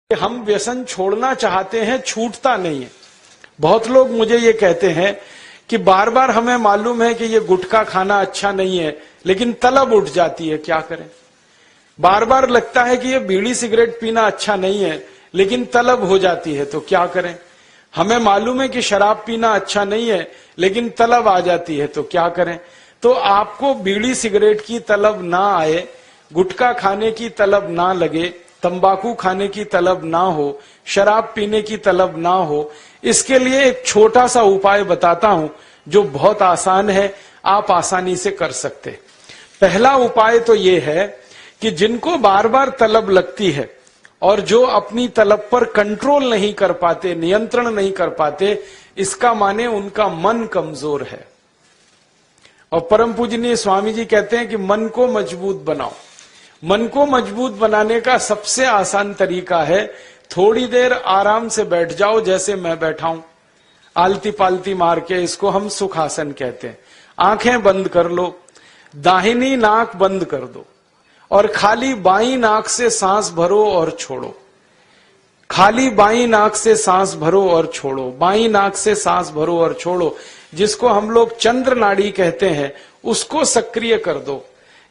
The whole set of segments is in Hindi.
हम व्यसन छोड़ना चाहते हैं, छूटता नहीं है। बहुत लोग मुझे ये कहते हैं कि बार बार हमें मालूम है कि ये गुटखा खाना अच्छा नहीं है, लेकिन तलब उठ जाती है, क्या करें। बार बार लगता है कि ये बीड़ी सिगरेट पीना अच्छा नहीं है, लेकिन तलब हो जाती है, तो क्या करें। हमें मालूम है कि शराब पीना अच्छा नहीं है, लेकिन तलब आ जाती है, तो क्या करें। तो आपको बीड़ी सिगरेट की तलब ना आए, गुटखा खाने की तलब ना लगे, तंबाकू खाने की तलब ना हो, शराब पीने की तलब ना हो, इसके लिए एक छोटा सा उपाय बताता हूं जो बहुत आसान है, आप आसानी से कर सकते। पहला उपाय तो ये है कि जिनको बार बार तलब लगती है और जो अपनी तलब पर कंट्रोल नहीं कर पाते, नियंत्रण नहीं कर पाते, इसका माने उनका मन कमजोर है। और परम पूजनीय स्वामी जी कहते हैं कि मन को मजबूत बनाओ। मन को मजबूत बनाने का सबसे आसान तरीका है, थोड़ी देर आराम से बैठ जाओ, जैसे मैं बैठा हूं, आलती पालती मार के, इसको हम सुखासन कहते हैं। आंखें बंद कर लो, दाहिनी नाक बंद कर दो और खाली बाईं नाक से सांस भरो और छोड़ो। खाली बाईं नाक से सांस भरो और छोड़ो, बाईं नाक से सांस भरो और छोड़ो। जिसको हम लोग चंद्र नाड़ी कहते हैं, उसको सक्रिय कर दो।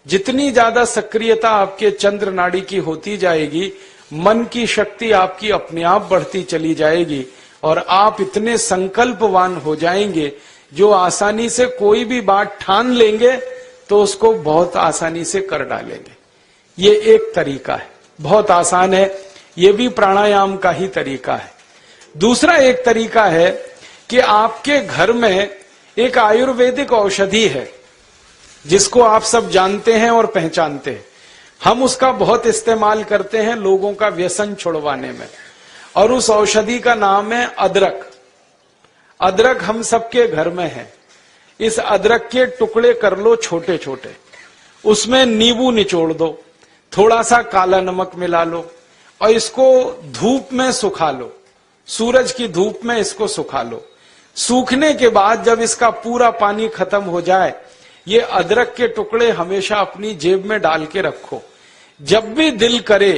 जितनी ज्यादा सक्रियता आपके चंद्र नाड़ी की होती जाएगी, मन की शक्ति आपकी अपने आप बढ़ती चली जाएगी और आप इतने संकल्पवान हो जाएंगे जो आसानी से कोई भी बात ठान लेंगे तो उसको बहुत आसानी से कर डालेंगे। ये एक तरीका है, बहुत आसान है, ये भी प्राणायाम का ही तरीका है। दूसरा एक तरीका है कि आपके घर में एक आयुर्वेदिक औषधि है जिसको आप सब जानते हैं और पहचानते हैं। हम उसका बहुत इस्तेमाल करते हैं लोगों का व्यसन छुड़वाने में, और उस औषधि का नाम है अदरक। अदरक हम सबके घर में है। इस अदरक के टुकड़े कर लो छोटे छोटे, उसमें नींबू निचोड़ दो, थोड़ा सा काला नमक मिला लो और इसको धूप में सुखा लो। सूरज की धूप में इसको सुखा लो। सूखने के बाद जब इसका पूरा पानी खत्म हो जाए, ये अदरक के टुकड़े हमेशा अपनी जेब में डाल के रखो। जब भी दिल करे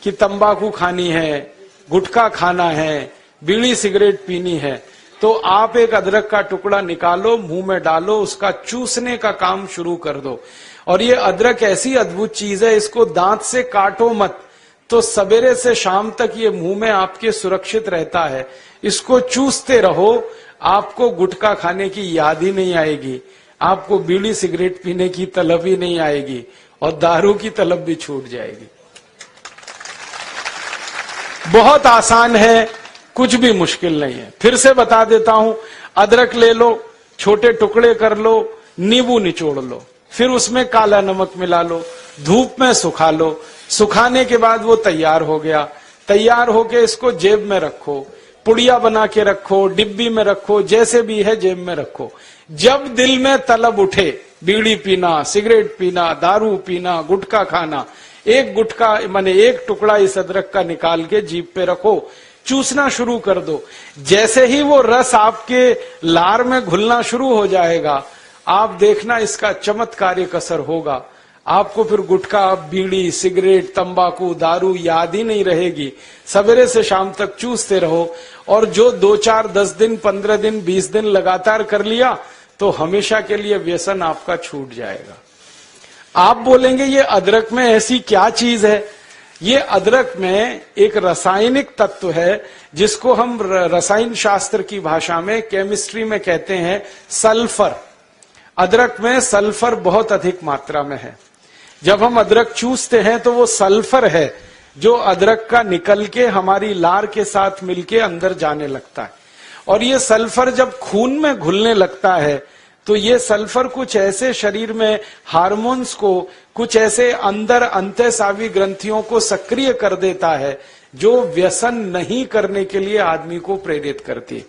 कि तंबाकू खानी है, गुटखा खाना है, बीड़ी सिगरेट पीनी है, तो आप एक अदरक का टुकड़ा निकालो, मुंह में डालो, उसका चूसने का काम शुरू कर दो। और ये अदरक ऐसी अद्भुत चीज है, इसको दांत से काटो मत, तो सवेरे से शाम तक ये मुंह में आपके सुरक्षित रहता है। इसको चूसते रहो, आपको गुटखा खाने की याद ही नहीं आएगी, आपको बीड़ी सिगरेट पीने की तलब ही नहीं आएगी और दारू की तलब भी छूट जाएगी। बहुत आसान है, कुछ भी मुश्किल नहीं है। फिर से बता देता हूं, अदरक ले लो, छोटे टुकड़े कर लो, नींबू निचोड़ लो, फिर उसमें काला नमक मिला लो, धूप में सुखा लो। सुखाने के बाद वो तैयार हो गया। तैयार होके इसको जेब में रखो, पुड़िया बना के रखो, डिब्बी में रखो, जैसे भी है जेब में रखो। जब दिल में तलब उठे, बीड़ी पीना, सिगरेट पीना, दारू पीना, गुटखा खाना, एक गुटखा माने एक टुकड़ा इस अदरक का निकाल के जीभ पे रखो, चूसना शुरू कर दो। जैसे ही वो रस आपके लार में घुलना शुरू हो जाएगा, आप देखना इसका चमत्कारिक असर होगा। आपको फिर गुटखा, बीड़ी, सिगरेट, तंबाकू, दारू याद ही नहीं रहेगी। सवेरे से शाम तक चूसते रहो, और जो 2, 4, 10 दिन, 15 दिन, 20 दिन लगातार कर लिया तो हमेशा के लिए व्यसन आपका छूट जाएगा। आप बोलेंगे ये अदरक में ऐसी क्या चीज है? ये अदरक में एक रासायनिक तत्व है जिसको हम रसायन शास्त्र की भाषा में, केमिस्ट्री में कहते हैं सल्फर। अदरक में सल्फर बहुत अधिक मात्रा में है। जब हम अदरक चूसते हैं तो वो सल्फर है जो अदरक का निकल के हमारी लार के साथ मिलके अंदर जाने लगता है। और ये सल्फर जब खून में घुलने लगता है तो ये सल्फर कुछ ऐसे शरीर में हार्मोन्स को, कुछ ऐसे अंदर अंतःस्रावी ग्रंथियों को सक्रिय कर देता है जो व्यसन नहीं करने के लिए आदमी को प्रेरित करती है।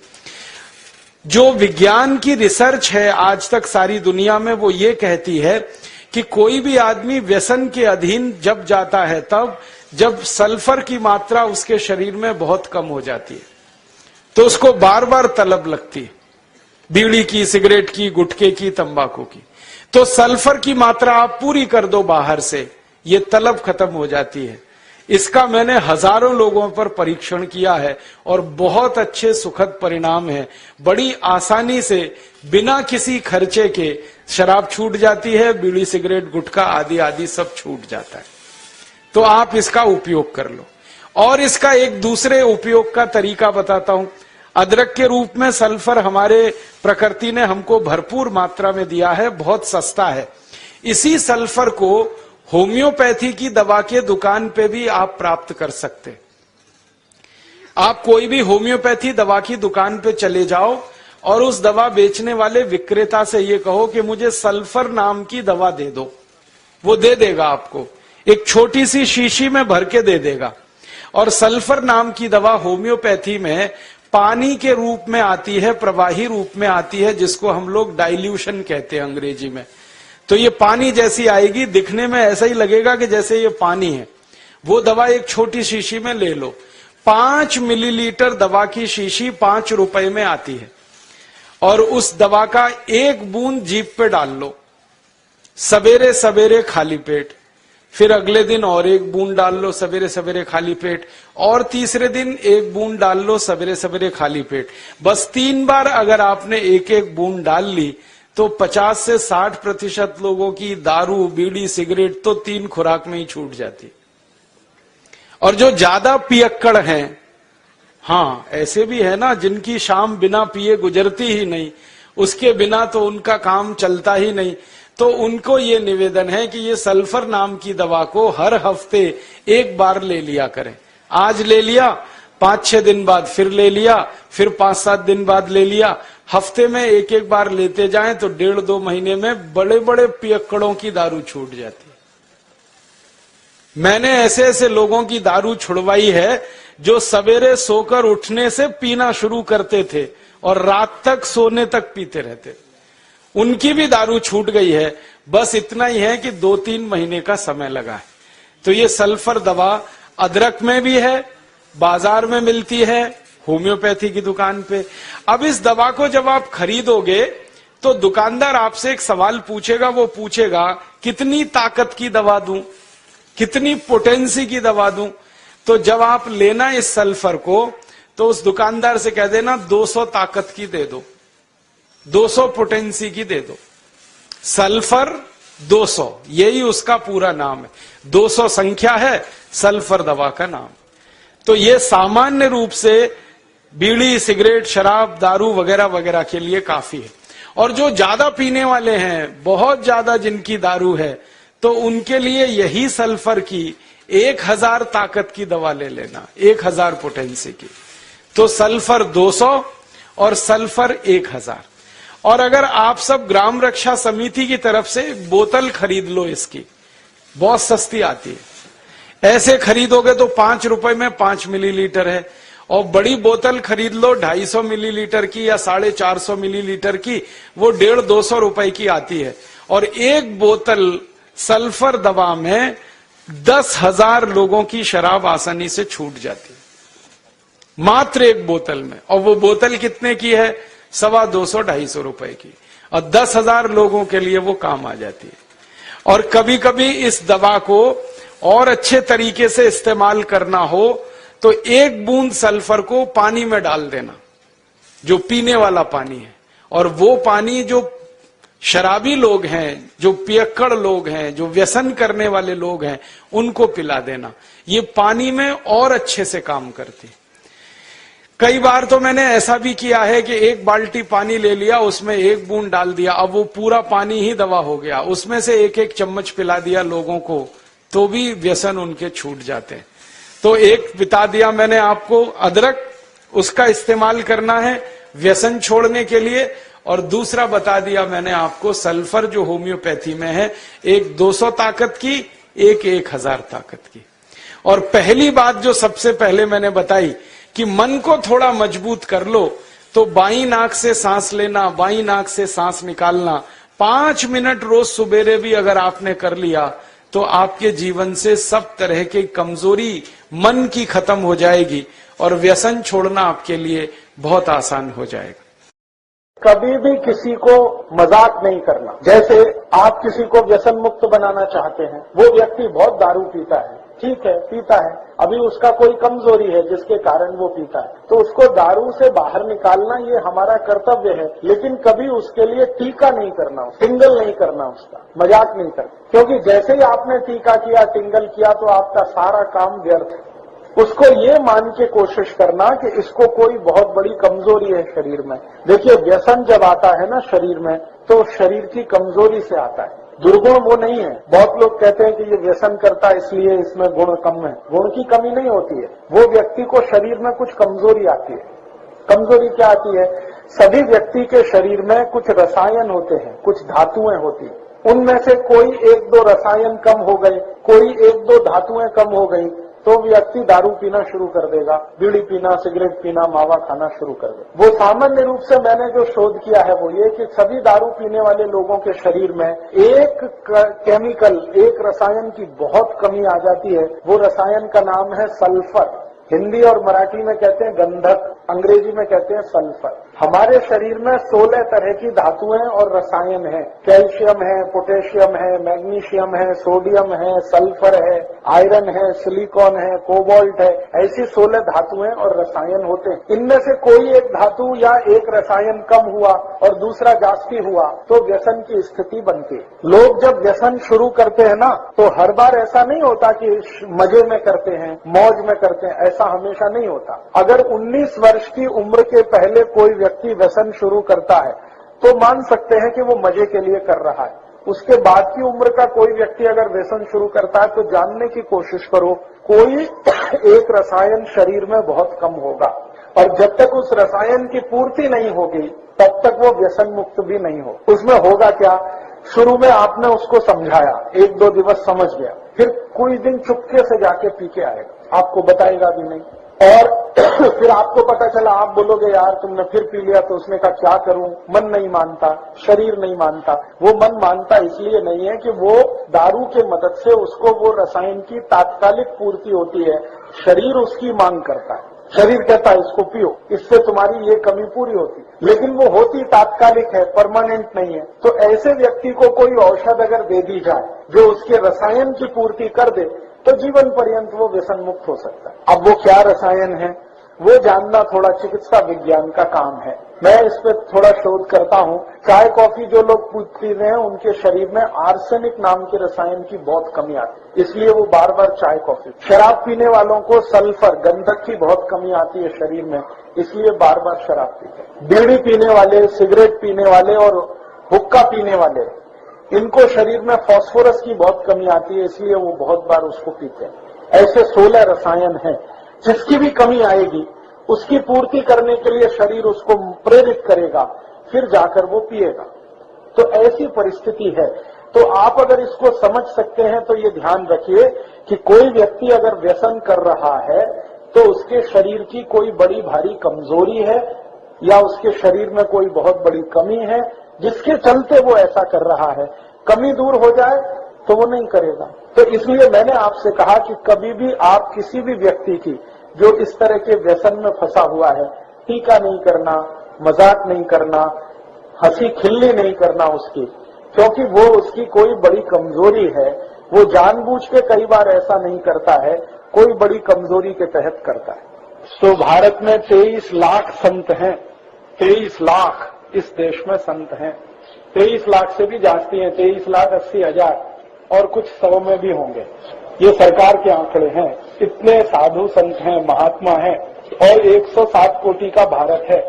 जो विज्ञान की रिसर्च है आज तक सारी दुनिया में, वो ये कहती है कि कोई भी आदमी व्यसन के अधीन जब जाता है तब जब सल्फर की मात्रा उसके शरीर में बहुत कम हो जाती है, तो उसको बार बार तलब लगती है, बीड़ी की, सिगरेट की, गुटखे की, तंबाकू की। तो सल्फर की मात्रा आप पूरी कर दो बाहर से, ये तलब खत्म हो जाती है। इसका मैंने हजारों लोगों पर परीक्षण किया है और बहुत अच्छे सुखद परिणाम है। बड़ी आसानी से बिना किसी खर्चे के शराब छूट जाती है, बीड़ी सिगरेट गुटखा आदि आदि सब छूट जाता है। तो आप इसका उपयोग कर लो। और इसका एक दूसरे उपयोग का तरीका बताता हूं। अदरक के रूप में सल्फर हमारे प्रकृति ने हमको भरपूर मात्रा में दिया है, बहुत सस्ता है। इसी सल्फर को होम्योपैथी की दवा के दुकान पे भी आप प्राप्त कर सकते। आप कोई भी होम्योपैथी दवा की दुकान पे चले जाओ और उस दवा बेचने वाले विक्रेता से ये कहो कि मुझे सल्फर नाम की दवा दे दो, वो दे देगा आपको, एक छोटी सी शीशी में भर के दे देगा। और सल्फर नाम की दवा होम्योपैथी में पानी के रूप में आती है, प्रवाही रूप में आती है, जिसको हम लोग डाइल्यूशन कहते हैं अंग्रेजी में। तो ये पानी जैसी आएगी, दिखने में ऐसा ही लगेगा कि जैसे ये पानी है। वो दवा एक छोटी शीशी में ले लो। 5 मिलीलीटर दवा की शीशी 5 रुपए में आती है और उस दवा का 1 बूंद जीभ पे डाल लो सवेरे सवेरे खाली पेट, फिर अगले दिन और 1 बूंद डाल लो सवेरे सवेरे खाली पेट, और तीसरे दिन 1 बूंद डाल लो सवेरे सवेरे खाली पेट। बस 3 बार अगर आपने 1-1 बूंद डाल ली तो 50 से 60% लोगों की दारू बीड़ी सिगरेट तो 3 खुराक में ही छूट जाती। और जो ज्यादा पियक्कड़ हैं, हाँ ऐसे भी है ना जिनकी शाम बिना पिए गुजरती ही नहीं, उसके बिना तो उनका काम चलता ही नहीं, तो उनको ये निवेदन है कि ये सल्फर नाम की दवा को हर हफ्ते 1 बार ले लिया करें। आज ले लिया, 5-6 दिन बाद फिर ले लिया, फिर 5-7 दिन बाद ले लिया। हफ्ते में 1-1 बार लेते जाएं तो 1.5-2 महीने में बड़े बड़े पियक्कड़ों की दारू छूट जाती है। मैंने ऐसे ऐसे लोगों की दारू छुड़वाई है जो सवेरे सोकर उठने से पीना शुरू करते थे और रात तक सोने तक पीते रहते, उनकी भी दारू छूट गई है। बस इतना ही है कि 2-3 महीने का समय लगा है। तो ये सल्फर दवा अदरक में भी है, बाजार में मिलती है, होम्योपैथी की दुकान पे। अब इस दवा को जब आप खरीदोगे तो दुकानदार आपसे एक सवाल पूछेगा, वो पूछेगा कितनी ताकत की दवा दूं, कितनी पोटेंसी की दवा दूं। तो जब आप लेना इस सल्फर को तो उस दुकानदार से कह देना 200 ताकत की दे दो, 200 पोटेंसी की दे दो। सल्फर 200 यही उसका पूरा नाम है, 200 संख्या है सल्फर दवा का नाम। तो ये सामान्य रूप से बीड़ी सिगरेट शराब दारू वगैरह वगैरह के लिए काफी है। और जो ज्यादा पीने वाले हैं, बहुत ज्यादा जिनकी दारू है, तो उनके लिए यही सल्फर की 1000 ताकत की दवा ले लेना, 1000 पोटेंसी की। तो सल्फर 200 और सल्फर 1000। और अगर आप सब ग्राम रक्षा समिति की तरफ से एक बोतल खरीद लो, इसकी बहुत सस्ती आती है। ऐसे खरीदोगे तो 5 रुपए में 5 मिलीलीटर है, और बड़ी बोतल खरीद लो 250 मिलीलीटर की या 450 मिलीलीटर की, वो 150-200 रुपए की आती है। और एक बोतल सल्फर दवा में 10,000 लोगों की शराब आसानी से छूट जाती है, मात्र एक बोतल में। और वो बोतल कितने की है? 250-250 रुपए की, और 10,000 लोगों के लिए वो काम आ जाती है। और कभी कभी इस दवा को और अच्छे तरीके से इस्तेमाल करना हो तो 1 बूंद सल्फर को पानी में डाल देना, जो पीने वाला पानी है, और वो पानी जो शराबी लोग हैं, जो पियक्कड़ लोग हैं, जो व्यसन करने वाले लोग हैं, उनको पिला देना। ये पानी में और अच्छे से काम करती। कई बार तो मैंने ऐसा भी किया है कि 1 बाल्टी पानी ले लिया, उसमें 1 बूंद डाल दिया, अब वो पूरा पानी ही दवा हो गया। उसमें से 1-1 चम्मच पिला दिया लोगों को, तो भी व्यसन उनके छूट जाते हैं। तो एक बता दिया मैंने आपको, अदरक उसका इस्तेमाल करना है व्यसन छोड़ने के लिए, और दूसरा बता दिया मैंने आपको सल्फर जो होम्योपैथी में है, एक 200 ताकत की, एक 1000 ताकत की। और पहली बात जो सबसे पहले मैंने बताई कि मन को थोड़ा मजबूत कर लो, तो बाईं नाक से सांस लेना, बाईं नाक से सांस निकालना 5 मिनट रोज सुबेरे भी अगर आपने कर लिया तो आपके जीवन से सब तरह की कमजोरी मन की खत्म हो जाएगी और व्यसन छोड़ना आपके लिए बहुत आसान हो जाएगा। कभी भी किसी को मजाक नहीं करना। जैसे आप किसी को व्यसन मुक्त बनाना चाहते हैं, वो व्यक्ति बहुत दारू पीता है, ठीक है पीता है, अभी उसका कोई कमजोरी है जिसके कारण वो पीता है, तो उसको दारू से बाहर निकालना ये हमारा कर्तव्य है, लेकिन कभी उसके लिए टीका नहीं करना, टिंगल नहीं करना, उसका मजाक नहीं करना, क्योंकि जैसे ही आपने टीका किया, टिंगल किया, तो आपका सारा काम व्यर्थ है। उसको ये मान के कोशिश करना कि इसको कोई बहुत बड़ी कमजोरी है शरीर में। देखिए, व्यसन जब आता है ना शरीर में, तो शरीर की कमजोरी से आता है, दुर्गुण वो नहीं है। बहुत लोग कहते हैं कि ये व्यसन करता है इसलिए इसमें गुण कम है। गुण की कमी नहीं होती है, वो व्यक्ति को शरीर में कुछ कमजोरी आती है। कमजोरी क्या आती है? सभी व्यक्ति के शरीर में कुछ रसायन होते हैं, कुछ धातुएं होती है, उनमें से कोई एक दो रसायन कम हो गए, कोई एक दो धातुएं कम हो गई, तो व्यक्ति दारू पीना शुरू कर देगा, बीड़ी पीना, सिगरेट पीना, मावा खाना शुरू कर देगा। वो सामान्य रूप से मैंने जो शोध किया है वो ये कि सभी दारू पीने वाले लोगों के शरीर में एक केमिकल, एक रसायन की बहुत कमी आ जाती है। वो रसायन का नाम है सल्फर। हिंदी और मराठी में कहते हैं गंधक, अंग्रेजी में कहते हैं सल्फर। हमारे शरीर में 16 तरह की धातुएं और रसायन हैं। कैल्शियम है, पोटेशियम है, मैग्नीशियम है, सोडियम है, सल्फर है, आयरन है, सिलिकॉन है, कोबाल्ट है। ऐसी 16 धातुएं और रसायन होते हैं। इनमें से कोई एक धातु या एक रसायन कम हुआ और दूसरा जास्ती हुआ तो व्यसन की स्थिति बनती है। लोग जब व्यसन शुरू करते हैं ना, तो हर बार ऐसा नहीं होता कि मजे में करते हैं, मौज में करते हैं, ऐसा हमेशा नहीं होता। अगर 19 वर्ष की उम्र के पहले कोई व्यक्ति व्यसन शुरू करता है तो मान सकते हैं कि वो मजे के लिए कर रहा है। उसके बाद की उम्र का कोई व्यक्ति अगर व्यसन शुरू करता है तो जानने की कोशिश करो, कोई एक रसायन शरीर में बहुत कम होगा, और जब तक उस रसायन की पूर्ति नहीं होगी तब तक वो व्यसन मुक्त भी नहीं हो। उसमें होगा क्या? शुरू में आपने उसको समझाया, 1-2 दिवस समझ गया, फिर कोई दिन चुपके से जाके पी के आएगा, आपको बताएगा भी नहीं, और फिर आपको पता चला, आप बोलोगे यार तुमने फिर पी लिया, तो उसने कहा क्या करूं, मन नहीं मानता, शरीर नहीं मानता। वो मन मानता इसलिए नहीं है कि वो दारू के मदद से उसको वो रसायन की तात्कालिक पूर्ति होती है, शरीर उसकी मांग करता है। शरीर कहता है इसको पियो, इससे तुम्हारी ये कमी पूरी होती, लेकिन वो होती तात्कालिक है, परमानेंट नहीं है। तो ऐसे व्यक्ति को कोई औषध अगर दे दी जाए जो उसके रसायन की पूर्ति कर दे, तो जीवन पर्यंत वो व्यसन मुक्त हो सकता है। अब वो क्या रसायन है वो जानना थोड़ा चिकित्सा विज्ञान का काम है। मैं इस पर थोड़ा शोध करता हूँ। चाय कॉफी जो लोग पी रहे हैं उनके शरीर में आर्सेनिक नाम के रसायन की बहुत कमी आती है, इसलिए वो बार बार चाय कॉफी। शराब पीने वालों को सल्फर, गंधक की बहुत कमी आती है शरीर में, इसलिए बार बार शराब पीते हैं। बीड़ी पीने वाले, सिगरेट पीने वाले और हुक्का पीने वाले, इनको शरीर में फास्फोरस की बहुत कमी आती है, इसलिए वो बहुत बार उसको पीते हैं। ऐसे 16 रसायन हैं, जिसकी भी कमी आएगी उसकी पूर्ति करने के लिए शरीर उसको प्रेरित करेगा, फिर जाकर वो पिएगा। तो ऐसी परिस्थिति है। तो आप अगर इसको समझ सकते हैं तो ये ध्यान रखिए कि कोई व्यक्ति अगर व्यसन कर रहा है तो उसके शरीर की कोई बड़ी भारी कमजोरी है या उसके शरीर में कोई बहुत बड़ी कमी है जिसके चलते वो ऐसा कर रहा है। कमी दूर हो जाए तो वो नहीं करेगा। तो इसलिए मैंने आपसे कहा कि कभी भी आप किसी भी व्यक्ति की जो इस तरह के व्यसन में फंसा हुआ है, टीका नहीं करना, मजाक नहीं करना, हंसी खिल्ली नहीं करना उसकी, क्योंकि वो उसकी कोई बड़ी कमजोरी है। वो जानबूझ के कई बार ऐसा नहीं करता है, कोई बड़ी कमजोरी के तहत करता है। तो भारत में 23 लाख संत हैं, 23 लाख इस देश में संत हैं। 23 लाख से भी जास्ती हैं, 23,80,000 और कुछ 100 में भी होंगे। ये सरकार के आंकड़े हैं। इतने साधु संत हैं, महात्मा हैं, और 107 कोटि का भारत है।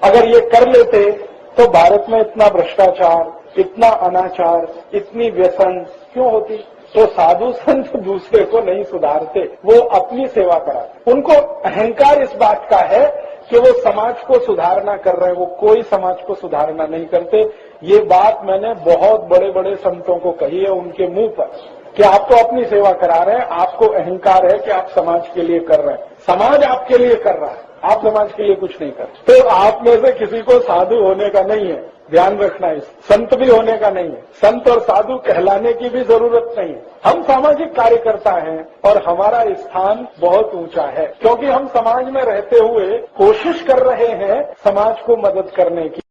अगर ये कर लेते तो भारत में इतना भ्रष्टाचार, इतना अनाचार, इतनी व्यसन क्यों होती? तो साधु संत दूसरे को नहीं सुधारते, वो अपनी सेवा कराते। उनको अहंकार इस बात का है कि वो समाज को सुधारना कर रहे हैं, वो कोई समाज को सुधारना नहीं करते। ये बात मैंने बहुत बड़े बड़े संतों को कही है उनके मुंह पर कि आप तो अपनी सेवा करा रहे हैं, आपको अहंकार है कि आप समाज के लिए कर रहे हैं। समाज आपके लिए कर रहा है, आप समाज के लिए कुछ नहीं कर। तो आप में से किसी को साधु होने का नहीं है, ध्यान रखना। इस संत भी होने का नहीं है, संत और साधु कहलाने की भी जरूरत नहीं है। हम सामाजिक कार्यकर्ता हैं और हमारा स्थान बहुत ऊंचा है, क्योंकि हम समाज में रहते हुए कोशिश कर रहे हैं समाज को मदद करने की।